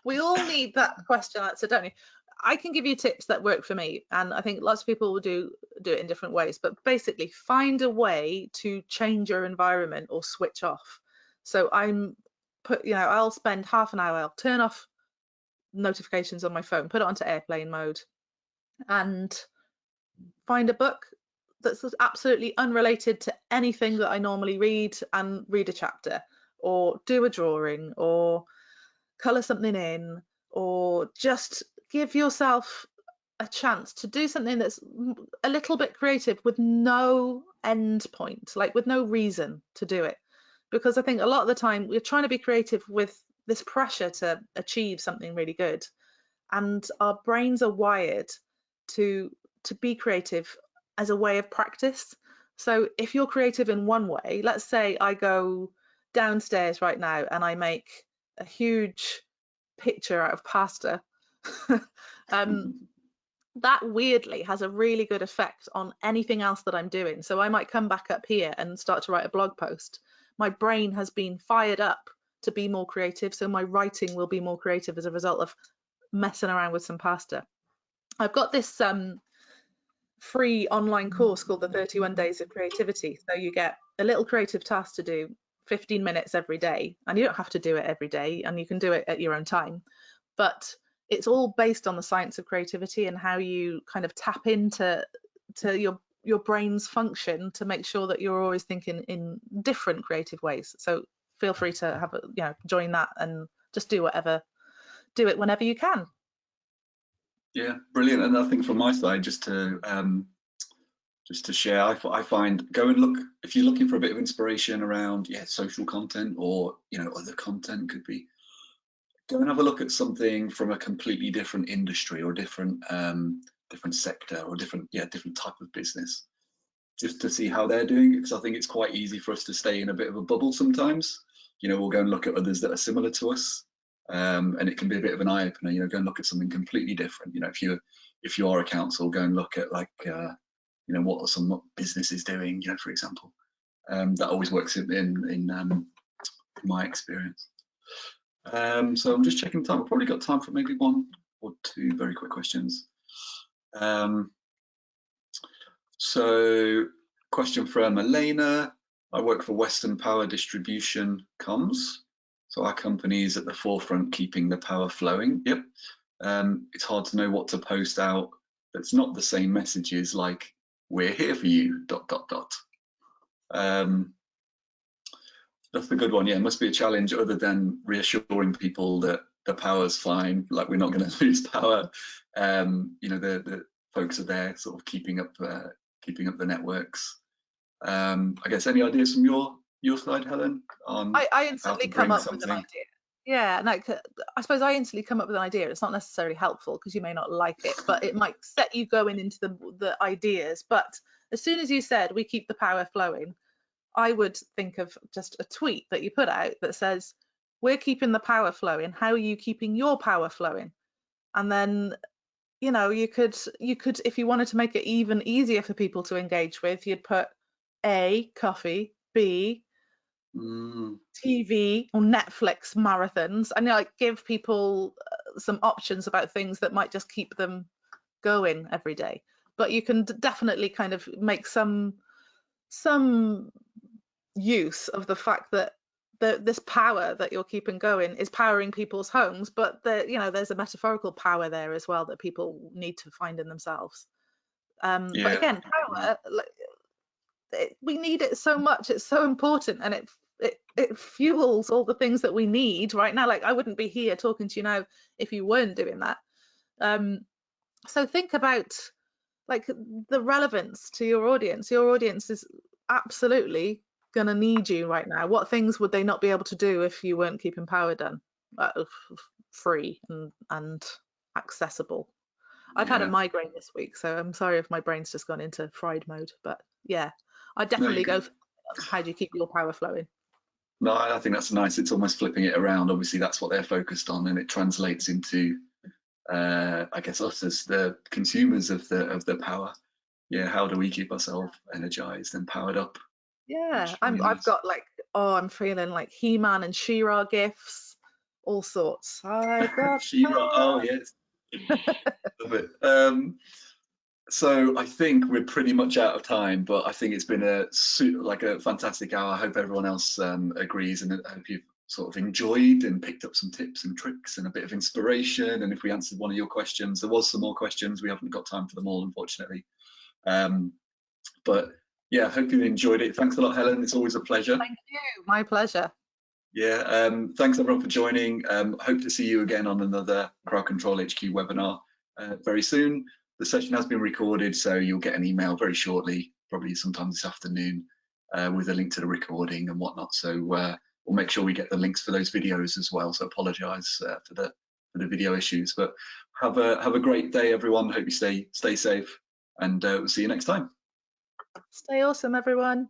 We all need that question answered, don't we? I can give you tips that work for me, and I think lots of people will do it in different ways, but basically find a way to change your environment or switch off. So I'll spend half an hour, I'll turn off notifications on my phone, put it onto airplane mode, and find a book that's absolutely unrelated to anything that I normally read, and read a chapter, or do a drawing, or colour something in, or just give yourself a chance to do something that's a little bit creative with no end point, like with no reason to do it. Because I think a lot of the time we're trying to be creative with this pressure to achieve something really good, and our brains are wired to be creative as a way of practice. So if you're creative in one way, let's say I go downstairs right now and I make a huge picture out of pasta, that weirdly has a really good effect on anything else that I'm doing. So I might come back up here and start to write a blog post. My brain has been fired up to be more creative, so my writing will be more creative as a result of messing around with some pasta. I've got this free online course called the 31 Days of Creativity. So you get a little creative task to do 15 minutes every day, and you don't have to do it every day, and you can do it at your own time, but it's all based on the science of creativity and how you kind of tap into your brain's function to make sure that you're always thinking in different creative ways. So feel free to have join that and just do it whenever you can. Yeah, brilliant. And I think from my side, just to share, I find, go and look, if you're looking for a bit of inspiration around social content, or other content, could be, go and have a look at something from a completely different industry, or different sector, or different type of business, just to see how they're doing it. Because I think it's quite easy for us to stay in a bit of a bubble sometimes. We'll go and look at others that are similar to us, and it can be a bit of an eye opener. Go and look at something completely different. If you are a council, go and look at what are some businesses doing, for example. That always works in my experience. So I'm just checking time. I've probably got time for maybe one or two very quick questions. So, question from Elena. I work for Western Power Distribution Comms. So our company is at the forefront, keeping the power flowing. Yep. It's hard to know what to post out that's not the same messages like "we're here for you." ... That's the good one. Yeah, it must be a challenge, other than reassuring people that the power's fine, like we're not going to lose power. The folks are there, sort of keeping up the networks. I guess any ideas from your side, Helen, on I how instantly to come bring up with an something? idea. Yeah, and I suppose I instantly come up with an idea. It's not necessarily helpful because you may not like it, but it might set you going into the ideas. But as soon as you said we keep the power flowing, I would think of just a tweet that you put out that says, we're keeping the power flowing. How are you keeping your power flowing? And then, you know, you could, if you wanted to make it even easier for people to engage with, you'd put A, coffee, B, Mm, TV or Netflix marathons, and like give people some options about things that might just keep them going every day. But you can definitely kind of make some use of the fact that this power that you're keeping going is powering people's homes, but you know, there's a metaphorical power there as well that people need to find in themselves. But yeah. again, power, like, we need it so much. It's so important, and it fuels all the things that we need right now. Like, I wouldn't be here talking to you now if you weren't doing that. So think about like the relevance to your audience. Your audience is absolutely going to need you right now. What things would they not be able to do if you weren't keeping power done, free and accessible? I've had a Yeah. migraine this week, so I'm sorry if my brain's just gone into fried mode. But yeah, I No, you definitely go can. for how do you keep your power flowing? No, I think that's nice. It's almost flipping it around. Obviously, that's what they're focused on, and it translates into, I guess, us as the consumers of the power. Yeah, how do we keep ourselves energized and powered up? Yeah, Which really I've nice. got like, oh, I'm feeling like He-Man and She-Ra gifts, all sorts. I've got She-Ra. Oh power. yes, love it. So I think we're pretty much out of time, but I think it's been like a fantastic hour. I hope everyone else agrees, and I hope you've sort of enjoyed and picked up some tips and tricks and a bit of inspiration. And if we answered one of your questions, there was some more questions. We haven't got time for them all, unfortunately. But yeah, I hope you enjoyed it. Thanks a lot, Helen. It's always a pleasure. Thank you. My pleasure. Yeah, thanks everyone for joining. Hope to see you again on another Crowd Control HQ webinar very soon. The session has been recorded, so you'll get an email very shortly, probably sometime this afternoon, with a link to the recording and whatnot. So we'll make sure we get the links for those videos as well. So apologise for the video issues, but have a great day, everyone. Hope you stay safe, and we'll see you next time. Stay awesome, everyone.